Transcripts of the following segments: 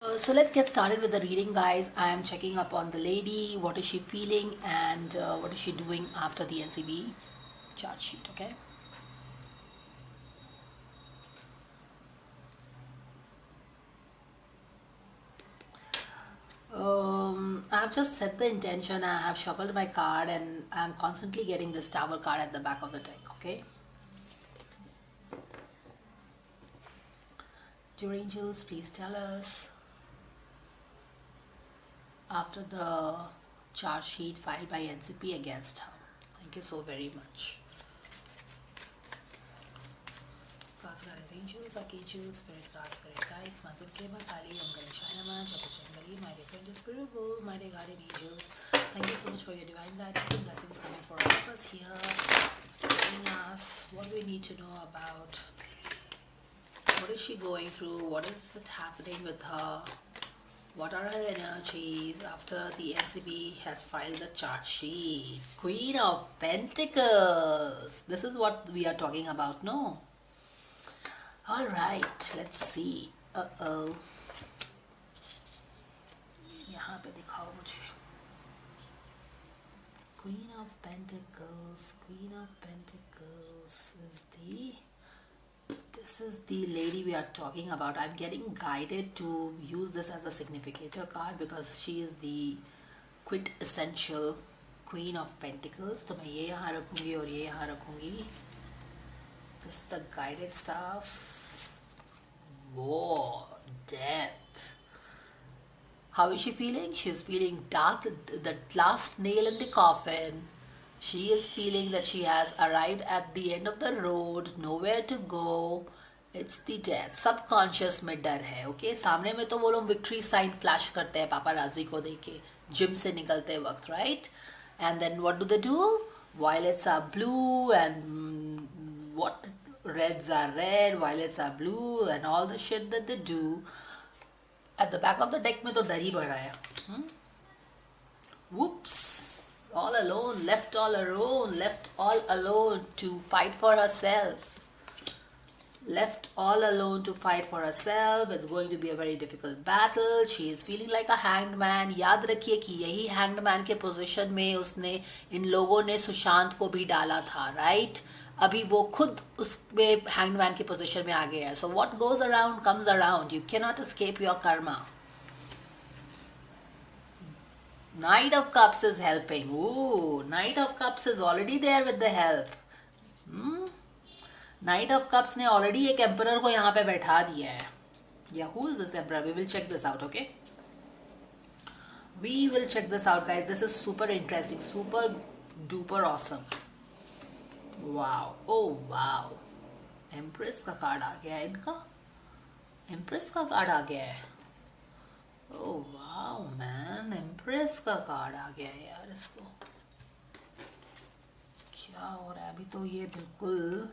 So let's get started with the reading, guys. I am checking up on the lady. What is she feeling, and what is she doing after the NCB chart sheet? Okay. I have just set the intention. I have shuffled my card, and I'm constantly getting this Tower card at the back of the deck. Okay. Dear angels, please tell us after the charge sheet filed by NCP against her. Thank you so very much. God's guidance, angels, archangels, spirit guides, Mother Kema, Kali, Om Ganeshaya Nama, Chapuchangali, my dear friend is spiritual, my dear guardian angels. Thank you so much for your divine guidance and blessings coming for all of us here, telling us what we need to know about what is she going through, what is it happening with her, what are her energies after the NCB has filed the chart sheet. Queen of Pentacles. This is what we are talking about, no? All right, let's see. यहाँ पे दिखाओ मुझे. Queen of Pentacles. Queen of Pentacles is the. This is the lady we are talking about. I'm getting guided to use this as a significator card because she is the quintessential Queen of Pentacles. तो मैं ये यहाँ रखूँगी और ये यहाँ रखूँगी. This is the guided stuff. War, death. How is she feeling? She is feeling death, the last nail in the coffin. She is feeling that she has arrived at the end of the road, nowhere to go. It's the death. Subconscious में डर है, okay? सामने में तो वो लोग victory sign flash करते हैं पापाराजी को देके जिम से निकलते वक्त, right? And then what do? Violets are blue and what? Reds are red, violets are blue, and all the shit that they do. At the back of the deck में तो डर ही बढ़ रहा है. Whoops! All alone, left all alone to fight for herself. Left all alone to fight for herself. It's going to be a very difficult battle. She is feeling like a hanged man. याद रखिए कि यही hanged man के position में उसने इन लोगों ने सुशांत को भी डाला था, right? अभी वो खुद उसमें hanged man के पोजीशन में आ गया है. So what goes around comes around. You cannot escape your karma. Knight of Cups is helping. Ooh, Knight of Cups is already there with the help. Knight of Cups ने already एक emperor को यहाँ पे बैठा दिया है. Yeah, who is this emperor? We will check this out, okay? We will check this out, guys. This is super interesting, super duper awesome. Wow. Oh wow. Empress का card आ गया है इनका. Empress का कार्ड आ गया है. Oh wow, man. Empress का card आ गया है यार इसको. क्या हो रहा है अभी तो ये बिल्कुल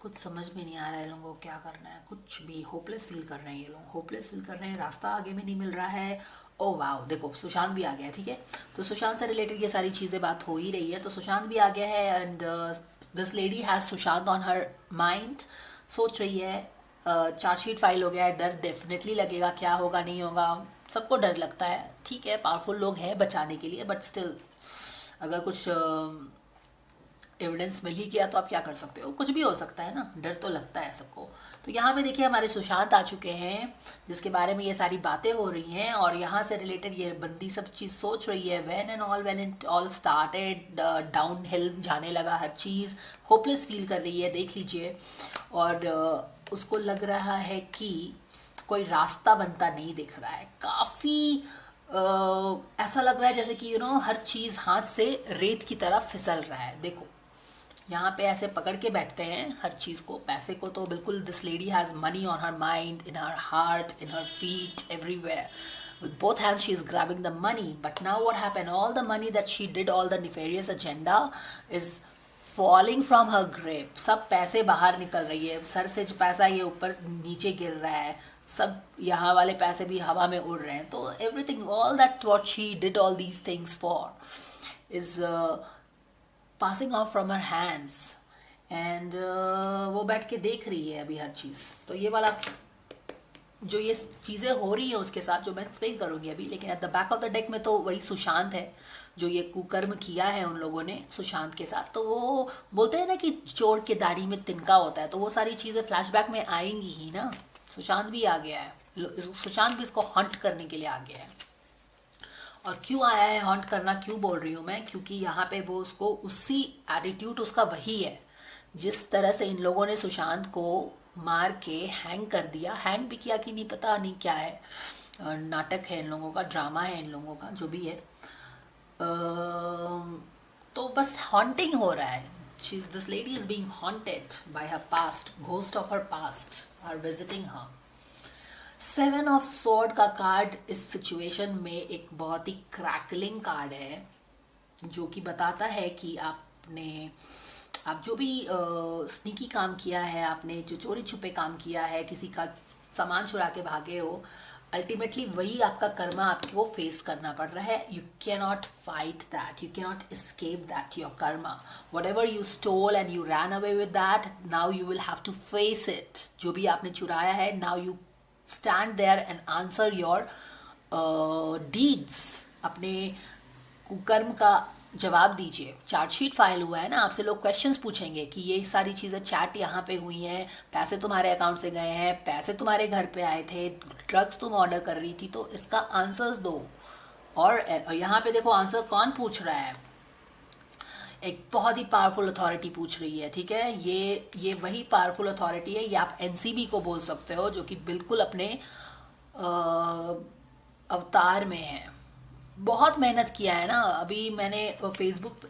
कुछ समझ में नहीं आ रहा है. लोगों को क्या करना है, कुछ भी होपलेस फील कर रहे हैं ये लोग. होपलेस फील कर रहे हैं, रास्ता आगे में नहीं मिल रहा है. ओ वाओ, देखो सुशांत भी आ गया है. ठीक है, तो सुशांत से रिलेटेड ये सारी चीज़ें बात हो ही रही है. तो सुशांत भी आ गया है and this lady has Sushant on her mind. सोच रही है. चार्जशीट फाइल हो गया है. डर डेफिनेटली लगेगा, क्या होगा नहीं होगा, सबको डर लगता है. ठीक है, पावरफुल लोग हैं बचाने के लिए, बट स्टिल अगर कुछ एविडेंस मिल ही गया तो आप क्या कर सकते हो, कुछ भी हो सकता है ना. डर तो लगता है सबको. तो यहाँ पे देखिए हमारे सुशांत आ चुके हैं जिसके बारे में ये सारी बातें हो रही हैं और यहाँ से रिलेटेड ये बंदी सब चीज़ सोच रही है. When it all started down hill जाने लगा हर चीज़. होपलेस फील कर रही है, देख लीजिए. और उसको लग रहा है कि कोई रास्ता बनता नहीं दिख रहा है. काफ़ी ऐसा लग रहा है जैसे कि हर चीज़ हाथ से रेत की तरह फिसल रहा है. देखो यहाँ पे ऐसे पकड़ के बैठते हैं हर चीज़ को. पैसे को तो बिल्कुल this lady has money on her mind, in her heart, in her feet, everywhere. With both hands she is grabbing the money. But now what happened? All the money that she did, all the nefarious agenda is falling from her grip. सब पैसे बाहर निकल रही है. Sir से जो पैसा ये ऊपर नीचे गिर रहा है, सब यहाँ वाले पैसे भी हवा में उड़ रहे हैं. तो everything, all that what she did all these things for is passing off from her hands. And वो बैठ के देख रही है अभी हर चीज़. तो ये वाला जो ये चीज़ें हो रही हैं उसके साथ, जो मैं एक्सप्लेन करूँगी अभी, लेकिन at the back of the deck में तो वही सुशांत है जो ये कुकर्म किया है उन लोगों ने सुशांत के साथ। तो वो बोलते हैं ना कि चोर के दाढ़ी में तिनका होता है, तो वो सारी चीज़ें फ्लैशबैक में आएंगी ही ना। सुशांत भी आ गया है, सुशांत भी इसको हंट करने के लिए आ गया है। और क्यों आया है हॉन्ट करना, क्यों बोल रही हूँ मैं, क्योंकि यहाँ पे वो उसको उसी एटीट्यूड उसका वही है जिस तरह से इन लोगों ने सुशांत को मार के हैंग कर दिया। हैंग भी किया कि नहीं पता नहीं क्या है, नाटक है इन लोगों का, ड्रामा है इन लोगों का, जो भी है। तो बस हॉन्टिंग हो रहा है। This lady is being haunted by her past, ghost of her past are visiting her. 7 of sword का कार्ड इस सिचुएशन में एक बहुत ही क्रैकलिंग कार्ड है, जो कि बताता है कि आप जो भी स्नीकी काम किया है, आपने जो चोरी छुपे काम किया है, किसी का सामान चुरा के भागे हो, अल्टीमेटली वही आपका कर्मा आपको फेस करना पड़ रहा है। You can not fight that, you can not escape that your karma. Whatever you stole and you ran away with that, now you will have to face it. जो भी आपने चुराया है, now you stand there and answer your deeds। अपने कुकर्म का जवाब दीजिए। चार्जशीट फाइल हुआ है ना, आपसे लोग क्वेश्चंस पूछेंगे कि ये सारी चीज़ें चैट यहाँ पे हुई हैं, पैसे तुम्हारे अकाउंट से गए हैं, पैसे तुम्हारे घर पे आए थे, ड्रग्स तुम ऑर्डर कर रही थी, तो इसका आंसर्स दो। और यहाँ पे देखो आंसर कौन पूछ रहा है, एक बहुत ही पावरफुल अथॉरिटी पूछ रही है। ठीक है, ये वही पावरफुल अथॉरिटी है, ये आप एनसीबी को बोल सकते हो, जो कि बिल्कुल अपने अवतार में है। बहुत मेहनत किया है ना। अभी मैंने फेसबुक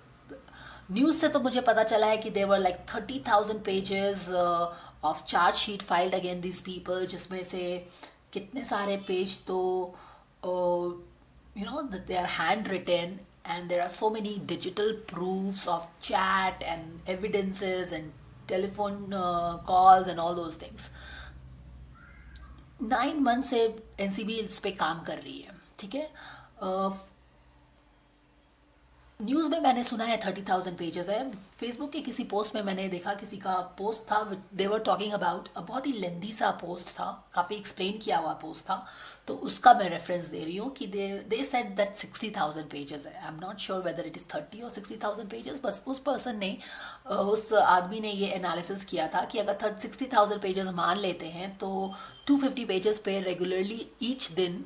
न्यूज़ से तो मुझे पता चला है कि there were like 30,000 pages of charge sheet filed against this people, जिसमें से कितने सारे पेज तो they are handwritten, and there are so many digital proofs of chat and evidences and telephone calls and all those things। 9 months से NCB इस पे काम कर रही है। ठीक है, न्यूज़ में मैंने सुना है 30,000 पेजेस है। फेसबुक के किसी पोस्ट में मैंने देखा, किसी का पोस्ट था, दे वर टॉकिंग अबाउट, बहुत ही लेंदी सा पोस्ट था, काफ़ी एक्सप्लेन किया हुआ पोस्ट था, तो उसका मैं रेफरेंस दे रही हूँ कि दे सेड दैट 60,000 पेजेस है। I am not sure whether it is 30 और 60,000 पेजेस। बस उस पर्सन ने, उस आदमी ने ये एनालिसिस किया था कि अगर 60,000 पेजेस मान लेते हैं तो 250 पेजेस पे रेगुलरली ईच दिन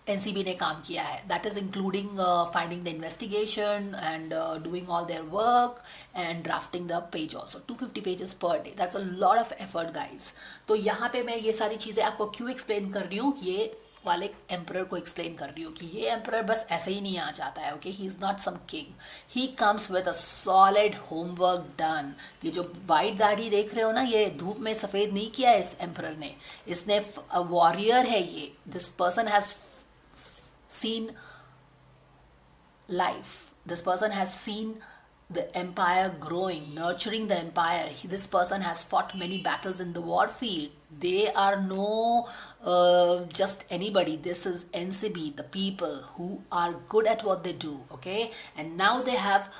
एनसीबी ने काम किया है। That is including finding the investigation and doing all their work and drafting the page also. 250 pages per day, that's a lot of effort guys. तो यहाँ पे मैं ये सारी चीज़ें आपको क्यों एक्सप्लेन कर रही हूँ, ये वाले एम्परर को एक्सप्लेन कर रही हूँ कि ये एम्परर बस ऐसे ही नहीं आ जाता है। Okay, he is not some king, he comes with a solid homework done. ये जो वाइट दाढ़ी देख रहे हो ना, ये धूप में सफ़ेद नहीं किया है इस एम्परर ने, इसने वॉरियर है ये। This person has seen life, this person has seen the empire growing, nurturing the empire. This person has fought many battles in the war field. They are no just anybody. This is NCB, the people who are good at what they do. Okay, and now they have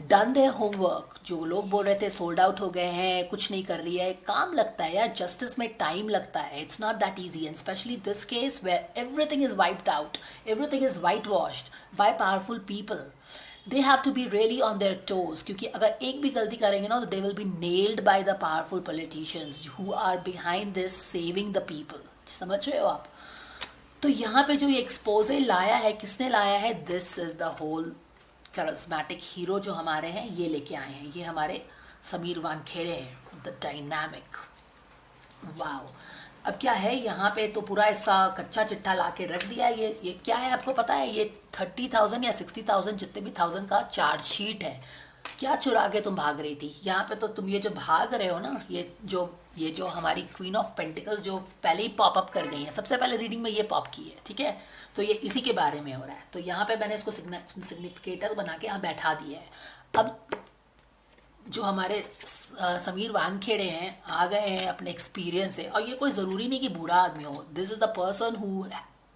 done their homework. जो लोग बोल रहे थे sold out हो गए हैं, कुछ नहीं कर रही है, काम लगता है यार, जस्टिस में टाइम लगता है। It's not that easy, and specially this case where everything is wiped out, everything is white washed by powerful people. They have to be really on their toes, क्योंकि अगर एक भी गलती करेंगे ना तो they will be nailed by the powerful politicians who are behind this saving the people. समझ रहे हो आप? तो यहाँ पे जो ये एक्सपोजे लाया है, किसने लाया है? This is the whole charismatic hero जो हमारे हैं, ये लेके आए हैं। ये हमारे समीर वानखेड़े हैं, द डायनामिक। वाओ, अब क्या है यहाँ पे, तो पूरा इसका कच्चा चिट्ठा ला के रख दिया है। ये क्या है आपको पता है? ये 30,000 या 60,000 जितने भी 1000 का चार्जशीट है। क्या चुरा के तुम भाग रही थी? यहाँ पे तो तुम ये जो भाग रहे हो ना, ये जो हमारी क्वीन ऑफ पेंटिकल्स जो पहले ही पॉप अप कर गई है, सबसे पहले रीडिंग में ये पॉप की है। ठीक है, तो ये इसी के बारे में हो रहा है। तो यहाँ पे मैंने इसको सिग्निफिकेटर बना के यहाँ बैठा दिया है। अब जो हमारे समीर वानखेड़े हैं आ गए हैं अपने एक्सपीरियंस से, और ये कोई ज़रूरी नहीं कि बूढ़ा आदमी हो। This is the person who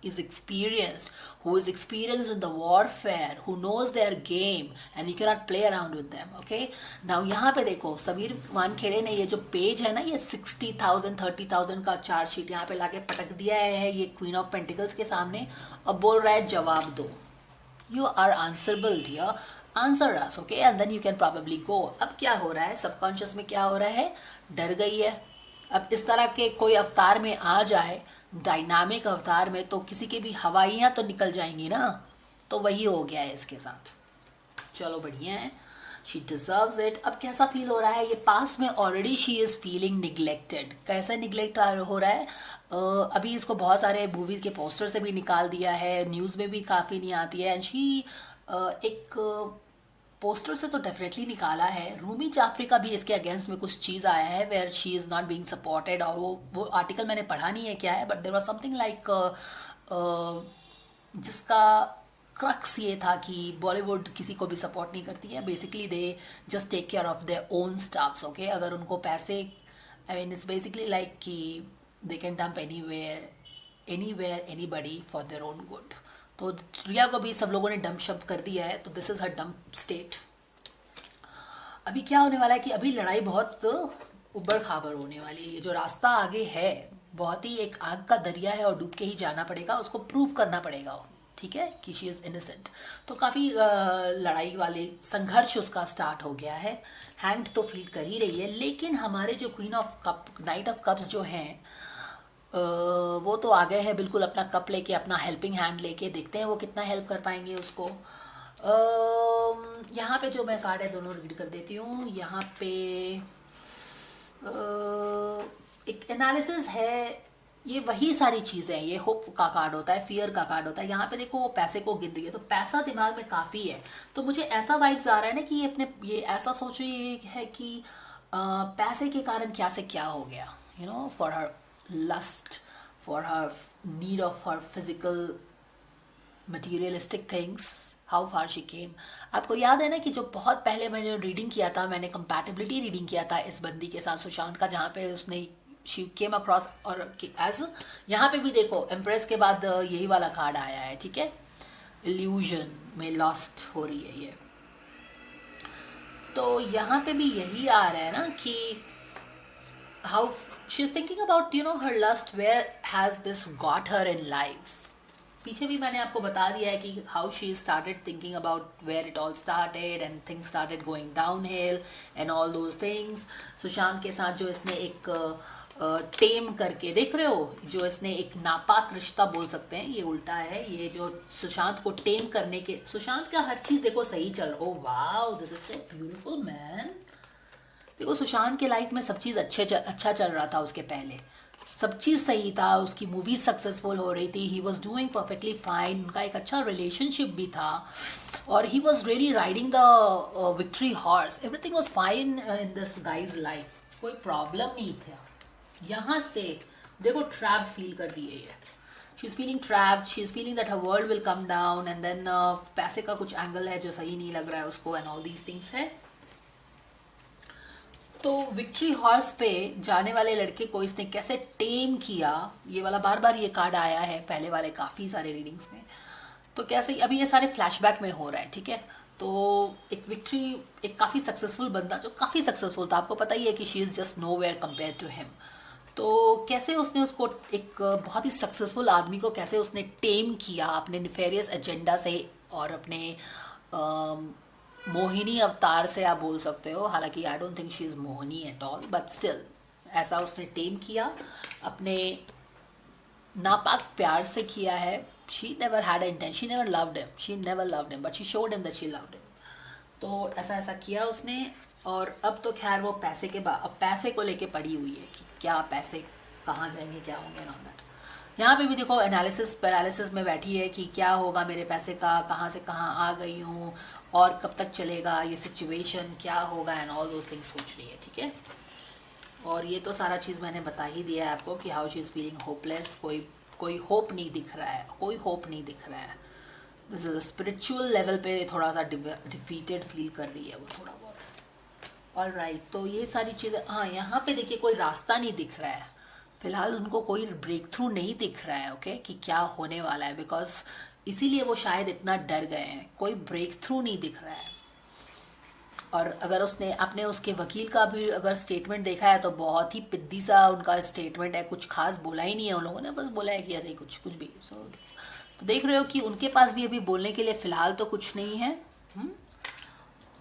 is experienced, who is experienced in the warfare, who knows their game, and you cannot play around with them. Okay, now यहाँ पे देखो समीर वानखेड़े ने ये जो पेज है ना, ये 60,000 30,000 का चार्ज शीट यहाँ पे लाके पटक दिया है ये क्वीन ऑफ पेंटिकल्स के सामने, अब बोल रहा है जवाब दो, you are answerable dear, answer us, okay, and then you can probably go. अब क्या हो रहा है सबकॉन्शियस में, क्या हो रहा है, डर गई है। अब इस तरह के कोई अवतार में आ जाए, डायनामिक अवतार में, तो किसी की भी हवाइयाँ तो निकल जाएंगी ना, तो वही हो गया है इसके साथ। चलो बढ़िया है, शी डिजर्व्स इट। अब कैसा फील हो रहा है, ये पास में already she is feeling neglected. कैसे निगलेक्ट हो रहा है, अभी इसको बहुत सारे मूवीज़ के पोस्टर से भी निकाल दिया है, न्यूज़ में भी काफ़ी नहीं आती है, एंड शी एक पोस्टर से तो डेफिनेटली निकाला है। रूमी जाफरी का भी इसके अगेंस्ट में कुछ चीज़ आया है, where she is not being supported, और वो आर्टिकल मैंने पढ़ा नहीं है क्या है, but there was something like जिसका क्रक्स ये था कि बॉलीवुड किसी को भी सपोर्ट नहीं करती है, basically they just take care of their own staffs. Okay, अगर उनको पैसे, I mean it's basically like कि they can dump anywhere anybody for their own good. तो रिया को भी सब लोगों ने डंप शप कर दिया है, तो this is her dump state. अभी क्या होने वाला है कि अभी लड़ाई बहुत उबड़ खाबड़ होने वाली है। ये जो रास्ता आगे है बहुत ही एक आग का दरिया है, और डूब के ही जाना पड़ेगा, उसको प्रूव करना पड़ेगा, ठीक है, कि शी इज़ इनोसेंट। तो काफ़ी लड़ाई वाले संघर्ष उसका स्टार्ट हो गया है। हैंग्ड तो फील कर ही रही है, लेकिन हमारे जो queen of cup, night of cups जो हैं, वो तो आ गए हैं बिल्कुल अपना कप लेके, अपना हेल्पिंग हैंड लेके। देखते हैं वो कितना हेल्प कर पाएंगे उसको। यहाँ पे जो मैं कार्ड है दोनों रीड कर देती हूँ। यहाँ पे एक एनालिसिस है, ये वही सारी चीज़ें हैं। ये होप का कार्ड होता है, फियर का कार्ड होता है। यहाँ पे देखो वो पैसे को गिन रही है, तो पैसा दिमाग में काफ़ी है। तो मुझे ऐसा वाइब्स आ रहा है ना कि ये ऐसा सोच रही है कि पैसे के कारण क्या से क्या हो गया, you know, for her lust, for her need of her physical materialistic things, how far she came। आपको याद है ना कि जो बहुत पहले मैंने रीडिंग किया था, मैंने कंपैटिबिलिटी रीडिंग किया था इस बंदी के साथ, सुशांत का, जहाँ पे उसने शी केम अक्रॉस, और एज यहाँ पे भी देखो एम्प्रेस के बाद यही वाला कार्ड आया है, ठीक है, इल्यूजन में लॉस्ट हो रही है ये। तो यहाँ पे भी यही आ रहा है ना कि how she's thinking about, you know, her lust, where has this got her in life। पीछे भी मैंने आपको बता दिया है कि how she started thinking about where it all started and things started going downhill and all those things। Sushant के साथ जो इसने एक टेम करके, देख रहे हो, जो इसने एक नापाक रिश्ता बोल सकते हैं, ये उल्टा है, ये जो सुशांत को टेम करने के, सुशांत का हर चीज़ देखो सही चल रहा, oh wow this is so beautiful man. देखो सुशांत के लाइफ में सब चीज़ अच्छा चल रहा था, उसके पहले सब चीज़ सही था, उसकी मूवी सक्सेसफुल हो रही थी, he was doing perfectly fine, उनका एक अच्छा रिलेशनशिप भी था, और he was really riding the victory horse, everything was fine in this guys life, कोई प्रॉब्लम नहीं था। यहाँ से देखो ट्रैप फील कर रही है ये, she is feeling trapped, she is feeling that her world will come down, and then पैसे का कुछ एंगल है जो सही नहीं लग रहा है उसको, एंड ऑल दीज थिंग्स है। तो विक्ट्री हॉर्स पे जाने वाले लड़के को इसने कैसे टेम किया, ये वाला बार बार ये कार्ड आया है पहले वाले काफ़ी सारे रीडिंग्स में। तो कैसे अभी ये सारे फ्लैशबैक में हो रहा है, ठीक है। तो एक विक्ट्री, एक काफ़ी सक्सेसफुल बंदा जो काफ़ी सक्सेसफुल था, आपको पता ही है कि she is just nowhere compare to him. तो कैसे उसने उसको, एक बहुत ही सक्सेसफुल आदमी को कैसे उसने टेम किया अपने निफेरियस एजेंडा से, और अपने मोहिनी अवतार से आप बोल सकते हो, हालांकि I don't think she is Mohini at all, but still ऐसा उसने टेम किया, अपने नापाक प्यार से किया है। She never had a intention, she never loved him, she never loved him, but she showed him that she loved him. तो ऐसा ऐसा किया उसने, और अब तो खैर वो पैसे के अब पैसे को लेके पड़ी हुई है कि क्या पैसे कहाँ जाएंगे, क्या होंगे, नॉट दैट। यहाँ पे भी देखो एनालिसिस पैरालिसिस में बैठी है कि क्या होगा मेरे पैसे का, कहाँ से कहाँ आ गई हूँ, और कब तक चलेगा ये सिचुएशन, क्या होगा, एंड ऑल दोज थिंग्स सोच रही है, ठीक है। और ये तो सारा चीज़ मैंने बता ही दिया है आपको कि how she is feeling hopeless, कोई होप नहीं दिख रहा है, कोई होप नहीं दिख रहा है। दिस इज स्पिरिचुअल लेवल पे थोड़ा सा डिफीटेड फील कर रही है वो, थोड़ा बहुत। ऑल राइट, तो ये सारी चीज़ें, हाँ यहाँ पे देखिए कोई रास्ता नहीं दिख रहा है, फिलहाल उनको कोई ब्रेक थ्रू नहीं दिख रहा है, ओके, कि क्या होने वाला है, बिकॉज इसीलिए वो शायद इतना डर गए हैं, कोई ब्रेक थ्रू नहीं दिख रहा है। और अगर उसने आपने उसके वकील का भी अगर स्टेटमेंट देखा है तो बहुत ही पिद्दी सा उनका स्टेटमेंट है, कुछ खास बोला ही नहीं है उन लोगों ने, बस बोला है कि ऐसे ही कुछ कुछ भी। तो देख रहे हो कि उनके पास भी अभी बोलने के लिए फ़िलहाल तो कुछ नहीं है।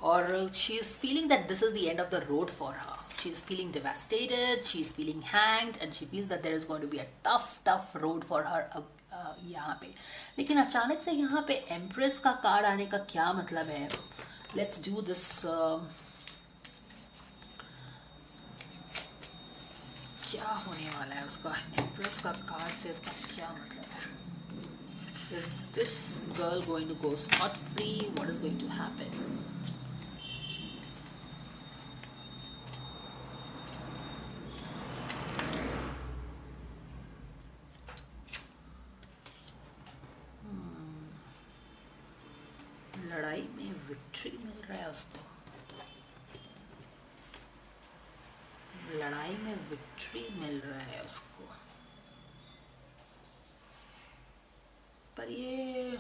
और she is feeling that this is the end of the road for her. She is feeling devastated, she is feeling hanged and she feels that there is going to be a tough road for her यहाँ पे। लेकिन अचानक से यहाँ पे empress का card आने का क्या मतलब है? Let's do this. क्या होने वाला है उसका? एम्प्रेस का कार्ड से उसका क्या मतलब है? Is this girl going to go scot free? What is going to happen? लड़ाई में विक्ट्री मिल रहा है उसको, लड़ाई में विक्ट्री मिल रहा है उसको, पर ये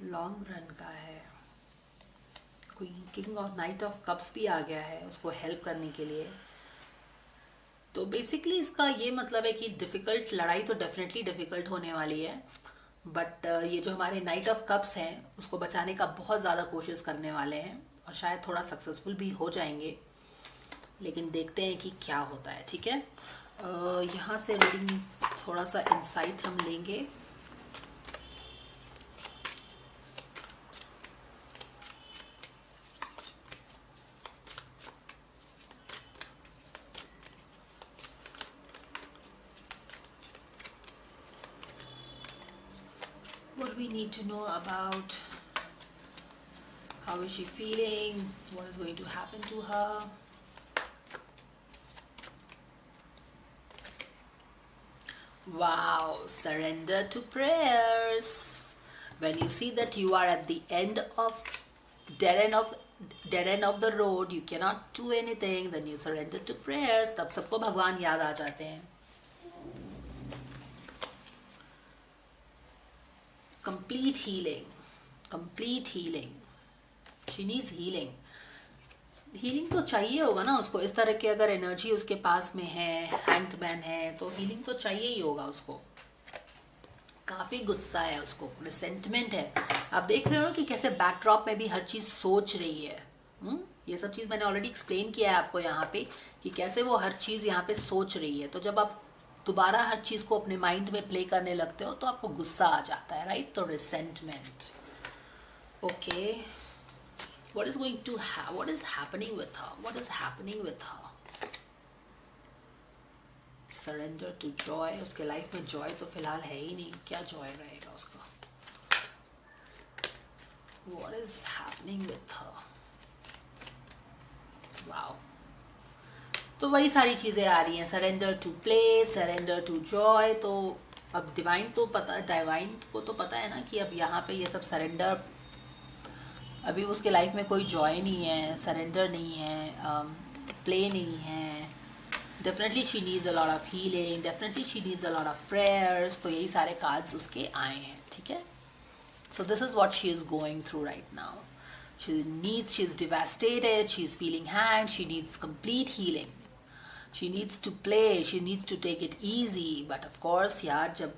लॉन्ग रन का है। क्वीन किंग और नाइट ऑफ कप्स भी आ गया है उसको हेल्प करने के लिए। तो बेसिकली इसका ये मतलब है कि डिफ़िकल्ट लड़ाई तो डेफिनेटली डिफ़िकल्ट होने वाली है, बट ये जो हमारे नाइट ऑफ कप्स हैं उसको बचाने का बहुत ज़्यादा कोशिश करने वाले हैं और शायद थोड़ा सक्सेसफुल भी हो जाएंगे, लेकिन देखते हैं कि क्या होता है। ठीक है, यहाँ से रीडिंग थोड़ा सा इंसाइट हम लेंगे। What we need to know about how is she feeling, what is going to happen to her. Wow, surrender to prayers. When you see that you are at the end of dead end of the road, you cannot do anything, then you surrender to prayers. तब सबको भगवान याद आ जाते हैं। Complete healing, complete healing. She needs healing. Healing तो चाहिए होगा ना उसको, इस तरह की अगर एनर्जी उसके पास में है, हैंग्ड मैन है, तो हीलिंग तो चाहिए ही होगा उसको। काफ़ी गुस्सा है उसको, रिसेंटमेंट है। आप देख रहे हो कि कैसे बैकड्रॉप में भी हर चीज़ सोच रही है। ये सब चीज़ मैंने ऑलरेडी एक्सप्लेन किया है आपको यहाँ पे कि कैसे वो हर चीज़ यहाँ पे सोच रही है। तो जब आप दोबारा हर चीज़ को अपने माइंड में प्ले करने लगते हो तो आपको गुस्सा आ जाता है, राइट? तो resentment. Okay, what is going to what is happening with her? What is happening with her? Surrender to joy. उसके लाइफ में जॉय तो फिलहाल है ही नहीं, क्या जॉय रहेगा उसका? What is happening with her? Wow. तो वही सारी चीज़ें आ रही हैं, surrender to play, surrender to joy. तो अब डिवाइन को तो पता है ना कि अब यहाँ पे ये सब सरेंडर, अभी उसके लाइफ में कोई जॉय नहीं है, सरेंडर नहीं है, प्ले नहीं है। Definitely she needs a lot of healing, definitely she needs a lot of prayers. तो यही सारे कार्ड्स उसके आए हैं। ठीक है, so this is what she is going through right now. She is devastated, she is feeling hang, she needs complete healing, she needs to play, she needs to take it easy. But of course यार, जब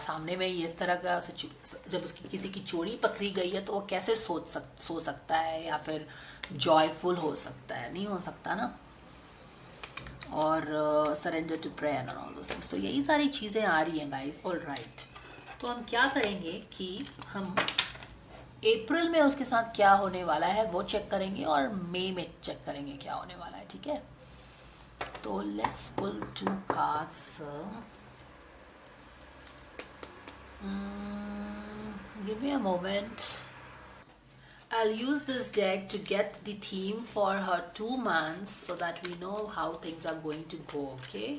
सामने में ये इस तरह का जब उसकी किसी की चोरी पकड़ी गई है तो वो कैसे सो सकता है या फिर जॉयफुल हो सकता है? नहीं हो सकता ना। और surrender to prayer and all those things. तो यही सारी चीज़ें आ रही हैं गाइस। ऑल राइट, तो हम क्या करेंगे कि हम अप्रैल में उसके साथ क्या होने वाला है वो चेक करेंगे और मई में चेक करेंगे क्या होने वाला है। ठीक है, तो let's pull 2 cards. Give me a moment. I'll use this deck to get the theme for her 2 months so that we know how things are going to go, okay?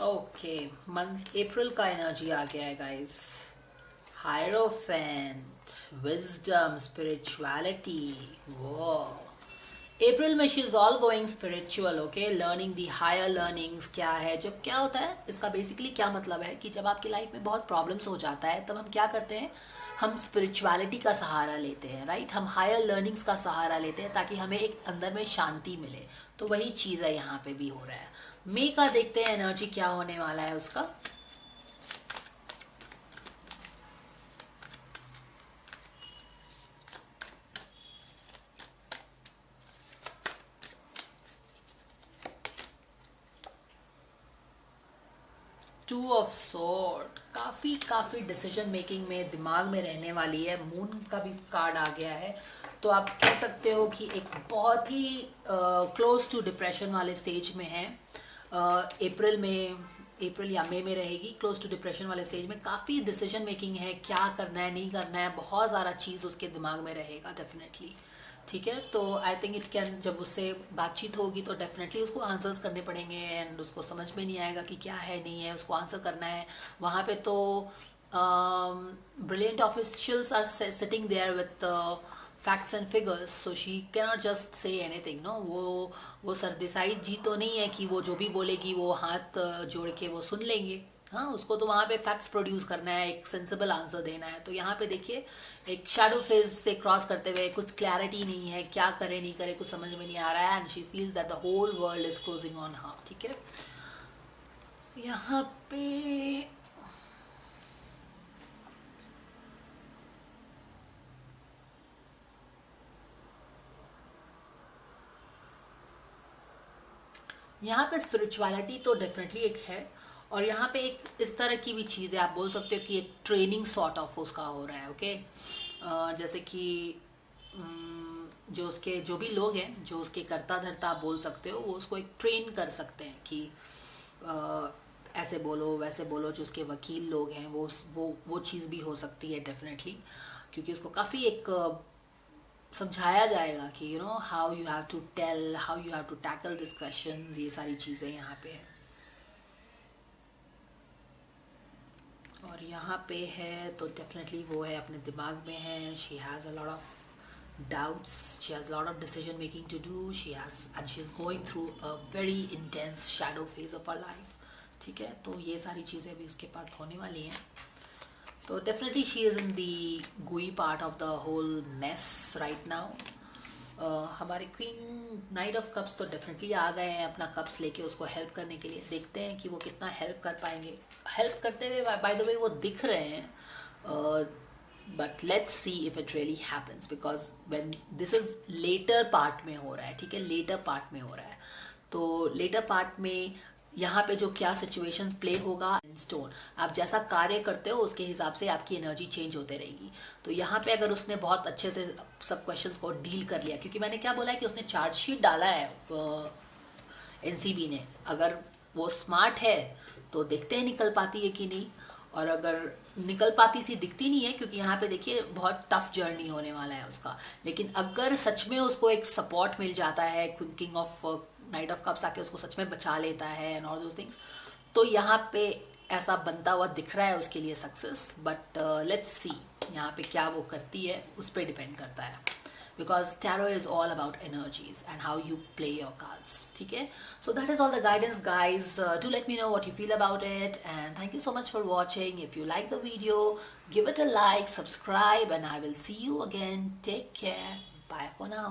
Okay, month अप्रैल का energy आ गया है guys. Hierophant, wisdom, spirituality. वो अप्रैल में she is all going spiritual, okay, learning the higher learnings. क्या है, जब क्या होता है इसका बेसिकली क्या मतलब है कि जब आपकी लाइफ में बहुत प्रॉब्लम्स हो जाता है तब हम क्या करते हैं, हम स्पिरिचुअलिटी का सहारा लेते हैं, राइट। हम हायर लर्निंग्स का सहारा लेते हैं ताकि हमें एक अंदर में शांति मिले। तो वही चीज़ है यहाँ पे भी हो रहा है। मे का देखते हैं एनर्जी क्या होने वाला है उसका। टू ऑफ सॉर्ड, काफ़ी काफ़ी डिसीजन मेकिंग में दिमाग में रहने वाली है। मून का भी कार्ड आ गया है, तो आप कह सकते हो कि एक बहुत ही क्लोज टू डिप्रेशन वाले स्टेज में है। अप्रैल में, अप्रैल या मई में रहेगी क्लोज टू डिप्रेशन वाले स्टेज में। काफ़ी डिसीजन मेकिंग है, क्या करना है नहीं करना है, बहुत ज़्यादा चीज़ उसके दिमाग में रहेगा डेफिनेटली। ठीक है, तो आई थिंक इट कैन, जब उससे बातचीत होगी तो डेफिनेटली उसको आंसर्स करने पड़ेंगे एंड उसको समझ में नहीं आएगा कि क्या है नहीं है, उसको आंसर करना है वहाँ पे। तो brilliant officials are sitting there with facts and figures, so she cannot just say anything, no. वो सरदेसाई जी तो नहीं है कि वो जो भी बोलेगी वो हाथ जोड़ के वो सुन लेंगे। हाँ, उसको तो वहाँ पे फैक्ट्स प्रोड्यूस करना है, एक सेंसिबल आंसर देना है। तो यहाँ पे देखिए एक शैडो फेज से क्रॉस करते हुए कुछ क्लैरिटी नहीं है, क्या करे नहीं करे कुछ समझ में नहीं आ रहा है। And she feels that the whole world is closing on her. ठीक है, यहाँ पे स्पिरिचुअलिटी तो डेफिनेटली एक है। और यहाँ पे एक इस तरह की भी चीज़ है, आप बोल सकते हो कि एक ट्रेनिंग सॉर्ट ऑफ उसका हो रहा है, ओके। जैसे कि जो उसके जो भी लोग हैं, जो उसके कर्ता धर्ता आप बोल सकते हो, वो उसको एक ट्रेन कर सकते हैं कि ऐसे बोलो वैसे बोलो। जो उसके वकील लोग हैं वो चीज़ भी हो सकती है डेफिनेटली, क्योंकि उसको काफ़ी एक समझाया जाएगा कि you know how you have to tell, how you have to tackle this question. ये सारी चीज़ें यहाँ पे है। और यहाँ पे है तो डेफिनेटली वो है अपने दिमाग में है। She has a lot of doubts, she has a lot of decision making to do, and she is going through a very intense shadow phase of her life। ठीक है, तो ये सारी चीज़ें भी उसके पास होने वाली हैं। तो definitely she is in the gooey part of the whole mess right now. हमारे क्वीन नाइट ऑफ कप्स तो डेफिनेटली आ गए हैं अपना कप्स लेके उसको हेल्प करने के लिए। देखते हैं कि वो कितना हेल्प कर पाएंगे। हेल्प करते हुए बाय द वे वो दिख रहे हैं, but let's see if it really happens, because when this is later part में हो रहा है। ठीक है, लेटर पार्ट में हो रहा है। तो लेटर पार्ट में यहाँ पे जो क्या सिचुएशन प्ले होगा इन स्टोन, आप जैसा कार्य करते हो उसके हिसाब से आपकी एनर्जी चेंज होते रहेगी। तो यहाँ पे अगर उसने बहुत अच्छे से सब क्वेश्चंस को डील कर लिया, क्योंकि मैंने क्या बोला है कि उसने चार्जशीट डाला है एनसीबी ने, अगर वो स्मार्ट है तो देखते हैं निकल पाती है कि नहीं। और अगर निकल पाती सी दिखती नहीं है, क्योंकि यहाँ पे देखिए बहुत टफ जर्नी होने वाला है उसका। लेकिन अगर सच में उसको एक सपोर्ट मिल जाता है, king of night of cups आके उसको सच में बचा लेता है एंड ऑल दोस थिंग्स, तो यहाँ पे ऐसा बनता हुआ दिख रहा है उसके लिए सक्सेस। बट लेट्स सी यहाँ पे क्या वो करती है, उस पर डिपेंड करता है, because tarot is all about energies and how you play your cards। ठीक है, so that is all the guidance guys। Do let me know what you feel about it, and thank you so much for watching। If you like the video, give it a like, subscribe, and I will see you again। Take care, bye for now।